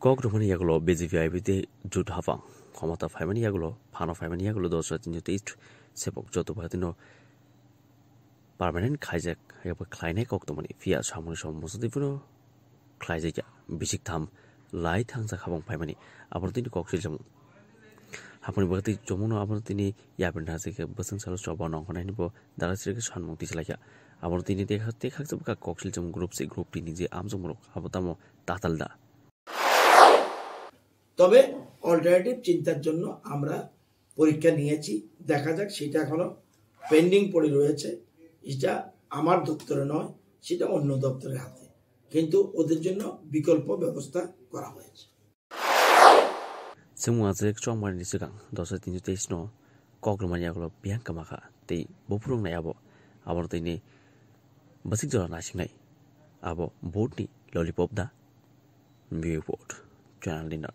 kok rumani yagulo BJVI bite jut hafang ক্ষমতা ফাইমানি yagulo Fanon ফাইমানি yagulo 2023 sepok joto bhatino permanent khaijak yaba khlainai kok tomani fia samuni somosodipuno khlaijaya bisik tham lai thangja khabang faimani abor tini kok siljam hapuni bagati jomuno abor tini yabin najike basang salo choba nongkhonai bo dalasrike sanmung tislaya abor tini dekhate khakjabka kok siljam group se group tini je amjomurok abotamo tatalda তবে alternative চিন্তার জন্য আমরা পরীক্ষা নিয়েছি দেখা যাক সেটা এখনো পেন্ডিং পড়ে রয়েছে এটা আমার দপ্তরে নয় সেটা অন্য দপ্তরের হাতে কিন্তু ওদের জন্য বিকল্প ব্যবস্থা করা হয়েছে semua chongmani sigang 2023 no koglumani yaglo biang kamaka tei bopurung na yabo abor tini basik jora nasingnai abo board ni lollipop da view board channel dinner